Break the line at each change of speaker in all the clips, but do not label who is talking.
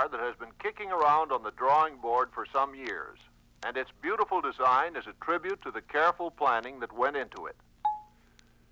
car that has been kicking around on the drawing board for some years, and its beautiful design is a tribute to the careful planning that went into it.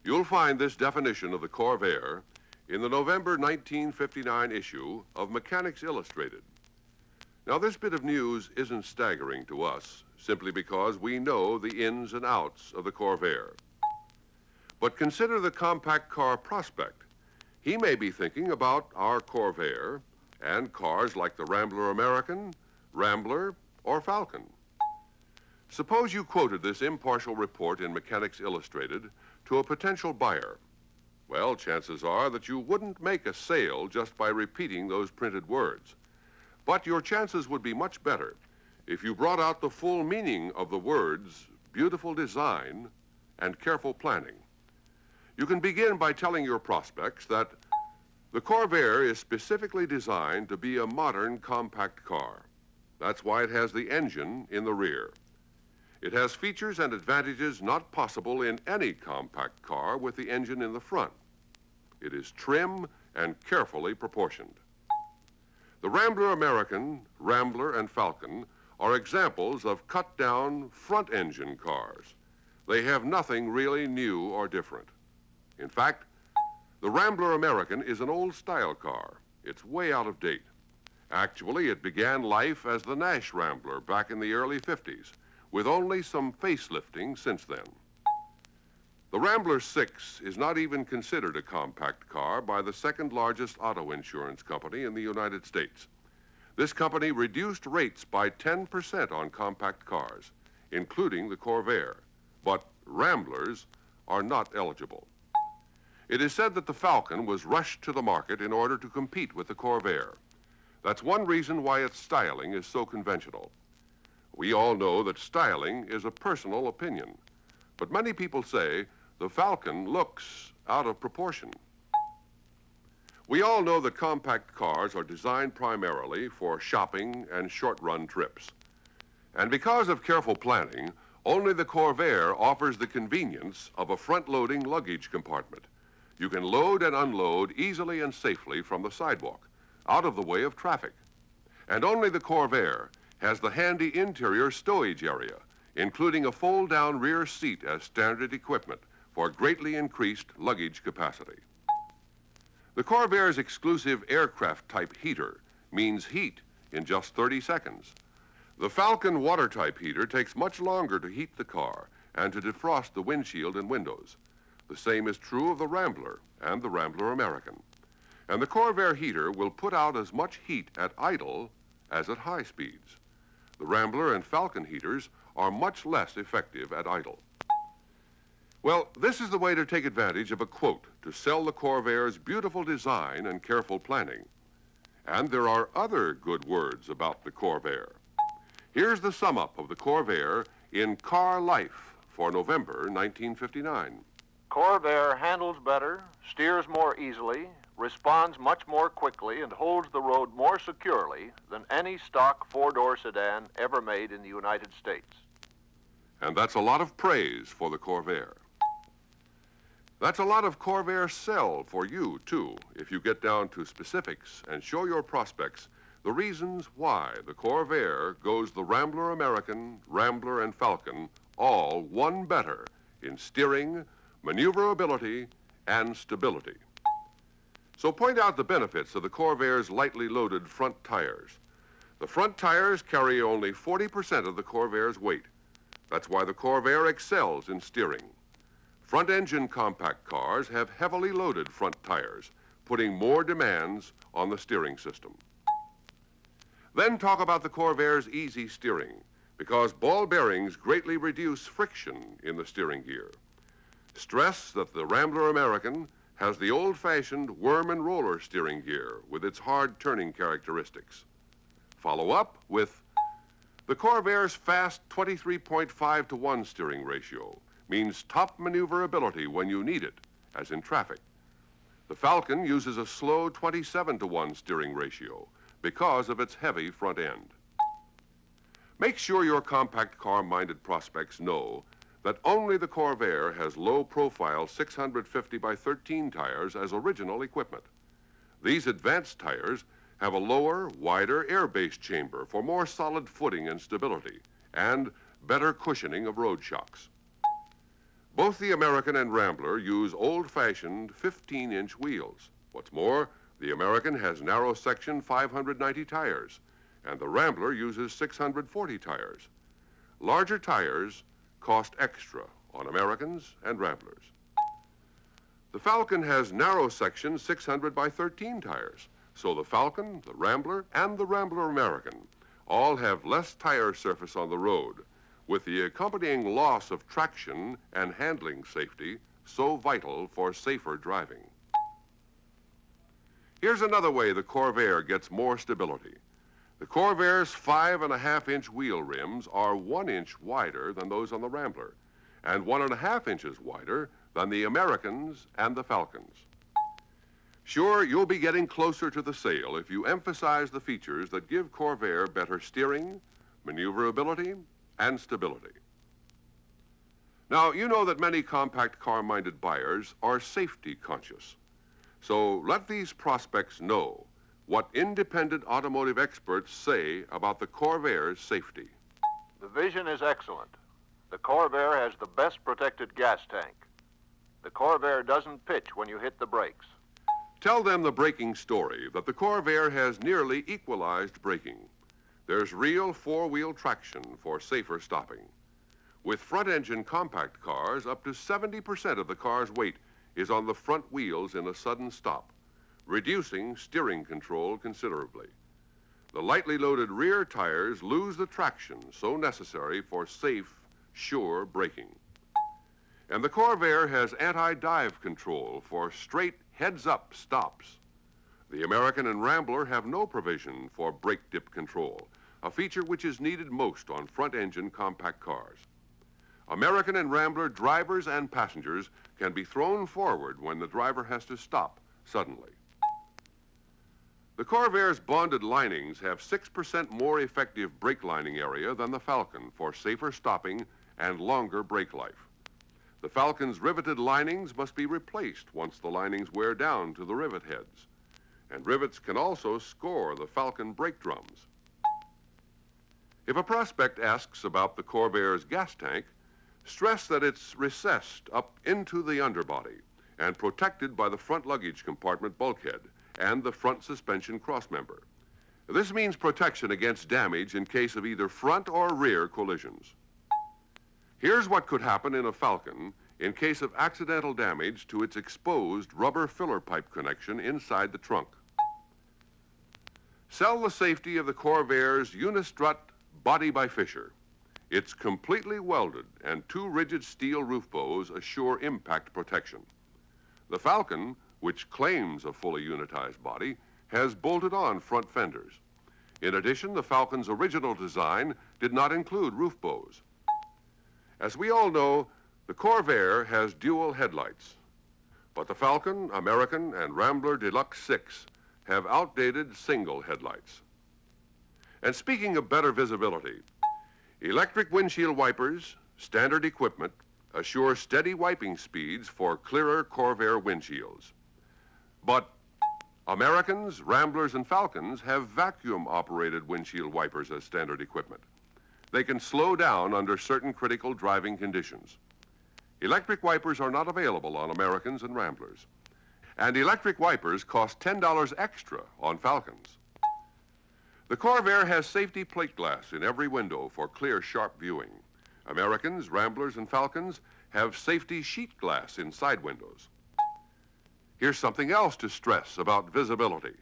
You'll find this definition of the Corvair in the November 1959 issue of Mechanics Illustrated. Now, this bit of news isn't staggering to us, simply because we know the ins and outs of the Corvair. But consider the compact car prospect. He may be thinking about our Corvair and cars like the Rambler American, Rambler, or Falcon. Suppose you quoted this impartial report in Mechanics Illustrated to a potential buyer. Well, chances are that you wouldn't make a sale just by repeating those printed words. But your chances would be much better if you brought out the full meaning of the words beautiful design and careful planning. You can begin by telling your prospects that the Corvair is specifically designed to be a modern compact car. That's why it has the engine in the rear. It has features and advantages not possible in any compact car with the engine in the front. It is trim and carefully proportioned. The Rambler American, Rambler, and Falcon are examples of cut-down front-engine cars. They have nothing really new or different. In fact, the Rambler American is an old-style car. It's way out of date. Actually, it began life as the Nash Rambler back in the early 50s, with only some facelifting since then. The Rambler 6 is not even considered a compact car by the second-largest auto insurance company in the United States. This company reduced rates by 10% on compact cars, including the Corvair, but Ramblers are not eligible. It is said that the Falcon was rushed to the market in order to compete with the Corvair. That's one reason why its styling is so conventional. We all know that styling is a personal opinion, but many people say the Falcon looks out of proportion. We all know that compact cars are designed primarily for shopping and short-run trips. And because of careful planning, only the Corvair offers the convenience of a front-loading luggage compartment. You can load and unload easily and safely from the sidewalk, out of the way of traffic. And only the Corvair has the handy interior stowage area, including a fold-down rear seat as standard equipment for greatly increased luggage capacity. The Corvair's exclusive aircraft-type heater means heat in just 30 seconds. The Falcon water-type heater takes much longer to heat the car and to defrost the windshield and windows. The same is true of the Rambler and the Rambler American. And the Corvair heater will put out as much heat at idle as at high speeds. The Rambler and Falcon heaters are much less effective at idle. Well, this is the way to take advantage of a quote to sell the Corvair's beautiful design and careful planning. And there are other good words about the Corvair. Here's the sum up of the Corvair in Car Life for November 1959.
Corvair handles better, steers more easily, responds much more quickly, and holds the road more securely than any stock four-door sedan ever made in the United States.
And that's a lot of praise for the Corvair. That's a lot of Corvair sell for you, too, if you get down to specifics and show your prospects the reasons why the Corvair goes the Rambler American, Rambler, and Falcon all one better in steering, maneuverability, and stability. So point out the benefits of the Corvair's lightly loaded front tires. The front tires carry only 40% of the Corvair's weight. That's why the Corvair excels in steering. Front-engine compact cars have heavily loaded front tires, putting more demands on the steering system. Then talk about the Corvair's easy steering, because ball bearings greatly reduce friction in the steering gear. Stress that the Rambler American has the old-fashioned worm and roller steering gear with its hard turning characteristics. Follow up with the Corvair's fast 23.5-to-1 steering ratio means top maneuverability when you need it, as in traffic. The Falcon uses a slow 27-to-1 steering ratio because of its heavy front end. Make sure your compact car-minded prospects know that only the Corvair has low-profile 650 by 13 tires as original equipment. These advanced tires have a lower, wider air-based chamber for more solid footing and stability, and better cushioning of road shocks. Both the American and Rambler use old-fashioned 15-inch wheels. What's more, the American has narrow-section 590 tires, and the Rambler uses 640 tires. Larger tires cost extra on Americans and Ramblers. The Falcon has narrow-section 600 by 13 tires, so the Falcon, the Rambler, and the Rambler American all have less tire surface on the road, with the accompanying loss of traction and handling safety so vital for safer driving. Here's another way the Corvair gets more stability. The Corvair's 5.5-inch wheel rims are 1 inch wider than those on the Rambler, and 1.5 inches wider than the Americans and the Falcons. Sure, you'll be getting closer to the sale if you emphasize the features that give Corvair better steering, maneuverability, and stability. Now, you know that many compact car-minded buyers are safety conscious. So let these prospects know what independent automotive experts say about the Corvair's safety.
The vision is excellent. The Corvair has the best protected gas tank. The Corvair doesn't pitch when you hit the brakes.
Tell them the braking story, that the Corvair has nearly equalized braking. There's real four-wheel traction for safer stopping. With front-engine compact cars, up to 70% of the car's weight is on the front wheels in a sudden stop, reducing steering control considerably. The lightly loaded rear tires lose the traction so necessary for safe, sure braking. And the Corvair has anti-dive control for straight heads-up stops. The American and Rambler have no provision for brake dip control, a feature which is needed most on front-engine compact cars. American and Rambler drivers and passengers can be thrown forward when the driver has to stop suddenly. The Corvair's bonded linings have 6% more effective brake lining area than the Falcon for safer stopping and longer brake life. The Falcon's riveted linings must be replaced once the linings wear down to the rivet heads. And rivets can also score the Falcon brake drums. If a prospect asks about the Corvair's gas tank, stress that it's recessed up into the underbody and protected by the front luggage compartment bulkhead and the front suspension crossmember. This means protection against damage in case of either front or rear collisions. Here's what could happen in a Falcon in case of accidental damage to its exposed rubber filler pipe connection inside the trunk. Sell the safety of the Corvair's Unistrut Body by Fisher. It's completely welded, and two rigid steel roof bows assure impact protection. The Falcon, which claims a fully unitized body, has bolted-on front fenders. In addition, the Falcon's original design did not include roof bows. As we all know, the Corvair has dual headlights, but the Falcon, American, and Rambler Deluxe 6 have outdated single headlights. And speaking of better visibility, electric windshield wipers, standard equipment, assure steady wiping speeds for clearer Corvair windshields. But Americans, Ramblers, and Falcons have vacuum-operated windshield wipers as standard equipment. They can slow down under certain critical driving conditions. Electric wipers are not available on Americans and Ramblers. And electric wipers cost $10 extra on Falcons. The Corvair has safety plate glass in every window for clear, sharp viewing. Americans, Ramblers, and Falcons have safety sheet glass in side windows. Here's something else to stress about visibility.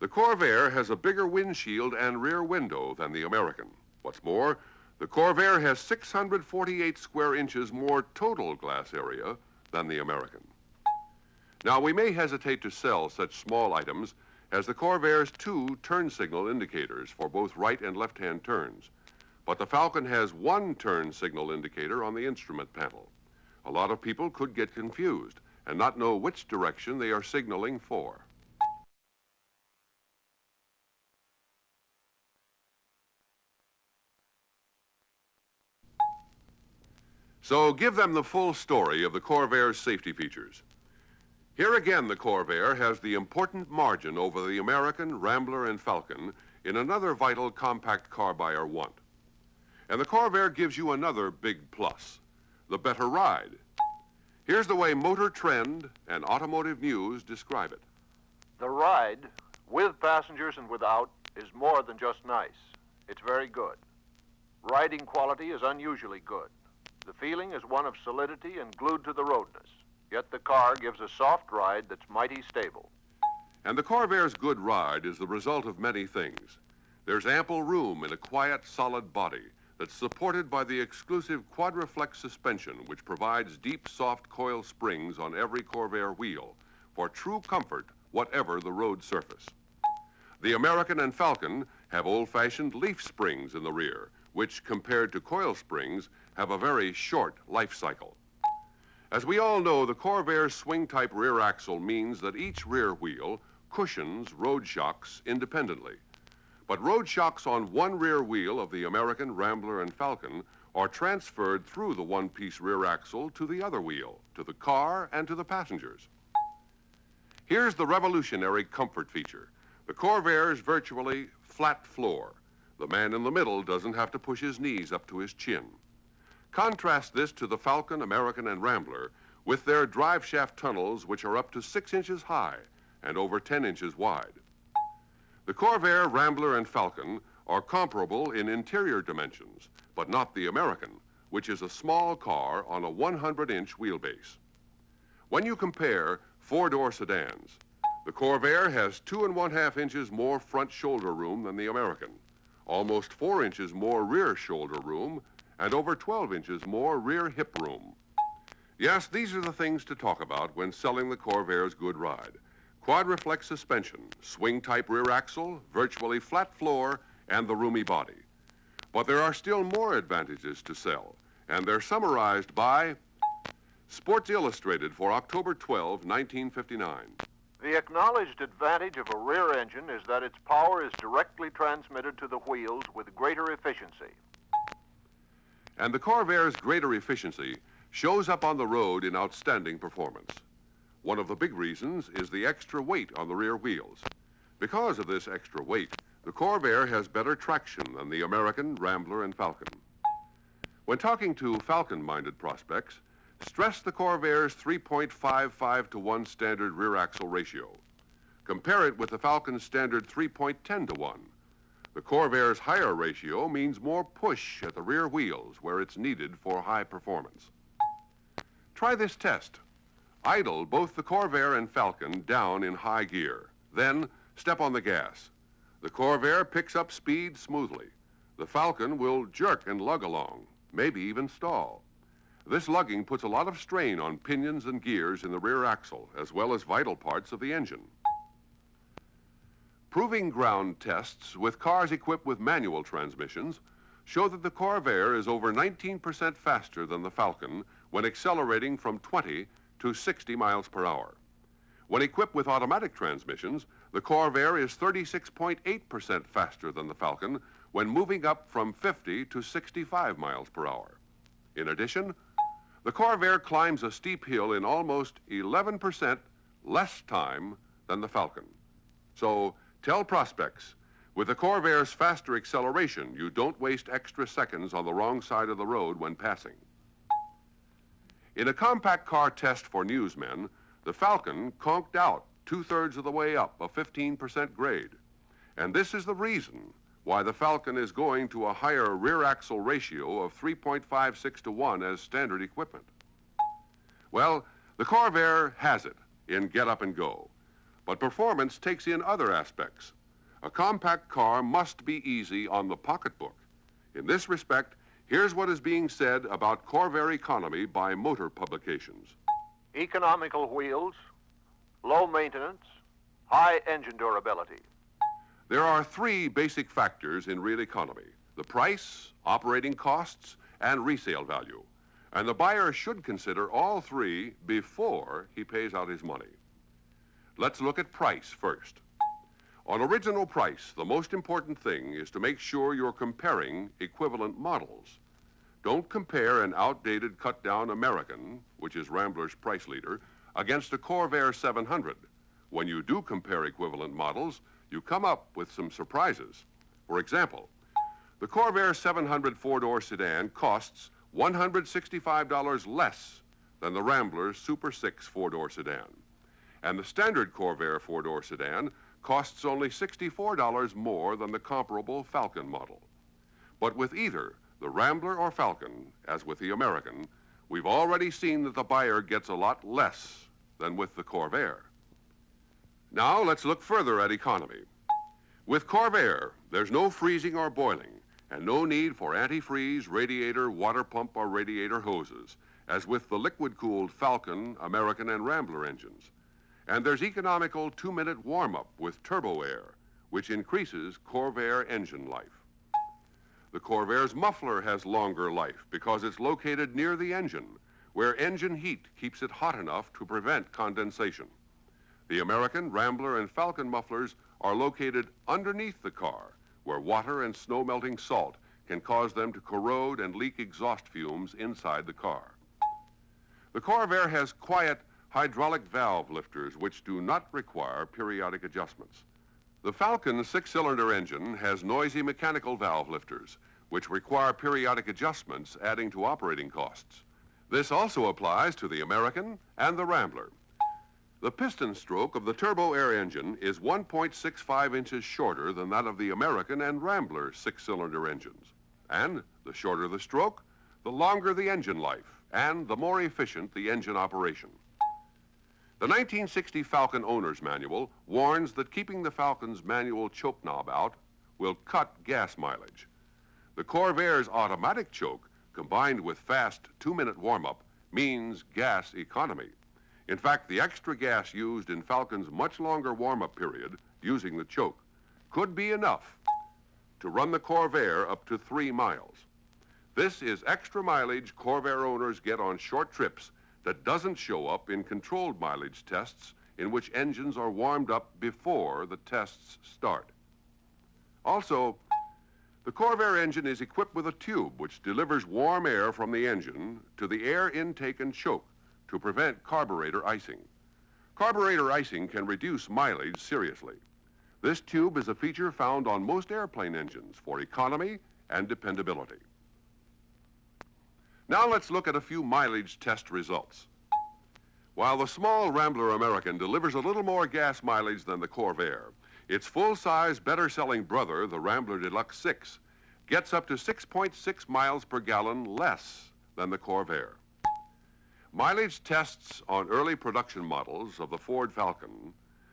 The Corvair has a bigger windshield and rear window than the American. What's more, the Corvair has 648 square inches more total glass area than the American. Now, we may hesitate to sell such small items as the Corvair's two turn signal indicators for both right and left-hand turns, but the Falcon has one turn signal indicator on the instrument panel. A lot of people could get confused and not know which direction they are signaling for. So give them the full story of the Corvair's safety features. Here again, the Corvair has the important margin over the American, Rambler, and Falcon in another vital compact car buyer want. And the Corvair gives you another big plus, the better ride. Here's the way Motor Trend and Automotive News describe it.
The ride, with passengers and without, is more than just nice. It's very good. Riding quality is unusually good. The feeling is one of solidity and glued to the roadness. Yet the car gives a soft ride that's mighty stable.
And the Corvair's good ride is the result of many things. There's ample room in a quiet, solid body that's supported by the exclusive Quadraflex suspension, which provides deep, soft coil springs on every Corvair wheel for true comfort, whatever the road surface. The American and Falcon have old-fashioned leaf springs in the rear, which, compared to coil springs, have a very short life cycle. As we all know, the Corvair's swing-type rear axle means that each rear wheel cushions road shocks independently. But road shocks on one rear wheel of the American, Rambler, and Falcon are transferred through the one-piece rear axle to the other wheel, to the car, and to the passengers. Here's the revolutionary comfort feature. The Corvair's virtually flat floor. The man in the middle doesn't have to push his knees up to his chin. Contrast this to the Falcon, American, and Rambler with their drive shaft tunnels, which are up to 6 inches high and over 10 inches wide. The Corvair, Rambler, and Falcon are comparable in interior dimensions, but not the American, which is a small car on a 100-inch wheelbase. When you compare four-door sedans, the Corvair has 2½ inches more front shoulder room than the American, almost 4 inches more rear shoulder room, and over 12 inches more rear hip room. Yes, these are the things to talk about when selling the Corvair's good ride. Quadraflex suspension, swing-type rear axle, virtually flat floor, and the roomy body. But there are still more advantages to sell, and they're summarized by Sports Illustrated for October 12, 1959.
The acknowledged advantage of a rear engine is that its power is directly transmitted to the wheels with greater efficiency.
And the Corvair's greater efficiency shows up on the road in outstanding performance. One of the big reasons is the extra weight on the rear wheels. Because of this extra weight, the Corvair has better traction than the American, Rambler, and Falcon. When talking to Falcon-minded prospects, stress the Corvair's 3.55 to 1 standard rear axle ratio. Compare it with the Falcon's standard 3.10 to 1. The Corvair's higher ratio means more push at the rear wheels where it's needed for high performance. Try this test. Idle both the Corvair and Falcon down in high gear. Then step on the gas. The Corvair picks up speed smoothly. The Falcon will jerk and lug along, maybe even stall. This lugging puts a lot of strain on pinions and gears in the rear axle, as well as vital parts of the engine. Proving ground tests with cars equipped with manual transmissions show that the Corvair is over 19% faster than the Falcon when accelerating from 20 to 60 miles per hour. When equipped with automatic transmissions, the Corvair is 36.8% faster than the Falcon when moving up from 50 to 65 miles per hour. In addition, the Corvair climbs a steep hill in almost 11% less time than the Falcon. So tell prospects, with the Corvair's faster acceleration, you don't waste extra seconds on the wrong side of the road when passing. In a compact car test for newsmen, the Falcon conked out 2/3 of the way up a 15% grade. And this is the reason why the Falcon is going to a higher rear axle ratio of 3.56 to 1 as standard equipment. Well, the Corvair has it in get up and go, but performance takes in other aspects. A compact car must be easy on the pocketbook. In this respect, here's what is being said about Corvair economy by motor publications.
Economical wheels, low maintenance, high engine durability.
There are 3 basic factors in real economy: the price, operating costs, and resale value. And the buyer should consider all 3 before he pays out his money. Let's look at price first. On original price, the most important thing is to make sure you're comparing equivalent models. Don't compare an outdated cut-down American, which is Rambler's price leader, against a Corvair 700. When you do compare equivalent models, you come up with some surprises. For example, the Corvair 700 four-door sedan costs $165 less than the Rambler Super 6 four-door sedan. And the standard Corvair four-door sedan costs only $64 more than the comparable Falcon model. But with either the Rambler or Falcon, as with the American, we've already seen that the buyer gets a lot less than with the Corvair. Now let's look further at economy. With Corvair, there's no freezing or boiling, and no need for antifreeze, radiator, water pump, or radiator hoses, as with the liquid-cooled Falcon, American, and Rambler engines. And there's economical 2-minute warm-up with turbo air, which increases Corvair engine life. The Corvair's muffler has longer life because it's located near the engine, where engine heat keeps it hot enough to prevent condensation. The American, Rambler, and Falcon mufflers are located underneath the car, where water and snow-melting salt can cause them to corrode and leak exhaust fumes inside the car. The Corvair has quiet hydraulic valve lifters which do not require periodic adjustments. The Falcon six-cylinder engine has noisy mechanical valve lifters which require periodic adjustments, adding to operating costs. This also applies to the American and the Rambler. The piston stroke of the turbo air engine is 1.65 inches shorter than that of the American and Rambler six-cylinder engines. And the shorter the stroke, the longer the engine life and the more efficient the engine operation. The 1960 Falcon Owner's Manual warns that keeping the Falcon's manual choke knob out will cut gas mileage. The Corvair's automatic choke, combined with fast 2-minute warm-up, means gas economy. In fact, the extra gas used in Falcon's much longer warm-up period, using the choke, could be enough to run the Corvair up to 3 miles. This is extra mileage Corvair owners get on short trips that doesn't show up in controlled mileage tests in which engines are warmed up before the tests start. Also, the Corvair engine is equipped with a tube which delivers warm air from the engine to the air intake and choke to prevent carburetor icing. Carburetor icing can reduce mileage seriously. This tube is a feature found on most airplane engines for economy and dependability. Now let's look at a few mileage test results. While the small Rambler American delivers a little more gas mileage than the Corvair, its full-size, better-selling brother, the Rambler Deluxe 6, gets up to 6.6 miles per gallon less than the Corvair. Mileage tests on early production models of the Ford Falcon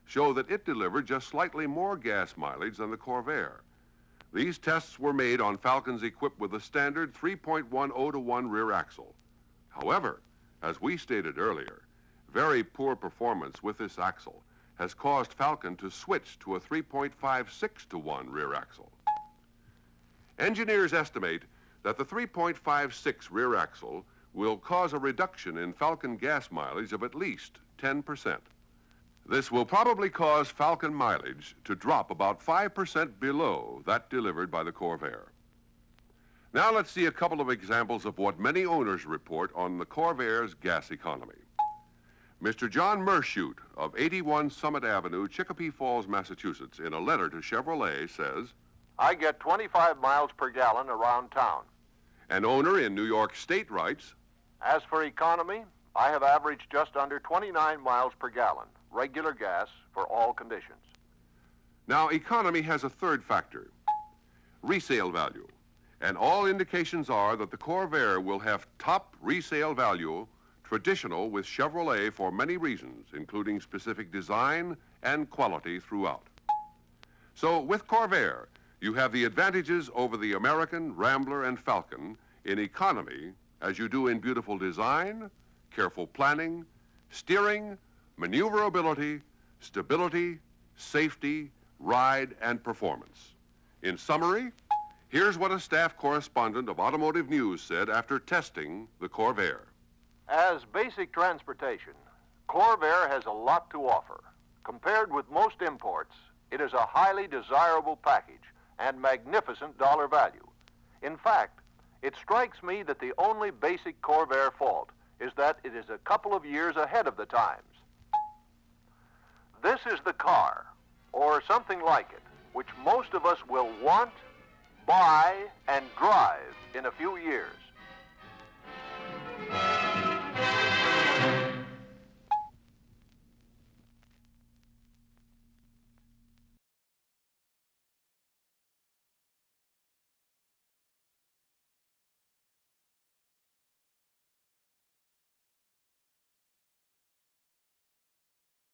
show that it delivered just slightly more gas mileage than the Corvair. These tests were made on Falcons equipped with a standard 3.10-to-1 rear axle. However, as we stated earlier, very poor performance with this axle has caused Falcon to switch to a 3.56-to-1 rear axle. Engineers estimate that the 3.56 rear axle will cause a reduction in Falcon gas mileage of at least 10%. This will probably cause Falcon mileage to drop about 5% below that delivered by the Corvair. Now let's see a couple of examples of what many owners report on the Corvair's gas economy. Mr. John Merschute of 81 Summit Avenue, Chicopee Falls, Massachusetts, in a letter to Chevrolet says,
I get 25 miles per gallon around town.
An owner in New York State writes,
As for economy, I have averaged just under 29 miles per gallon, regular gas for all conditions.
Now, economy has a third factor, resale value. And all indications are that the Corvair will have top resale value, traditional with Chevrolet for many reasons, including specific design and quality throughout. So with Corvair, you have the advantages over the American, Rambler, and Falcon in economy as you do in beautiful design, careful planning, steering, maneuverability, stability, safety, ride, and performance. In summary, here's what a staff correspondent of Automotive News said after testing the Corvair.
As basic transportation, Corvair has a lot to offer. Compared with most imports, it is a highly desirable package and magnificent dollar value. In fact, it strikes me that the only basic Corvair fault is that it is a couple of years ahead of the times. This is the car, or something like it, which most of us will want, buy, and drive in a few years.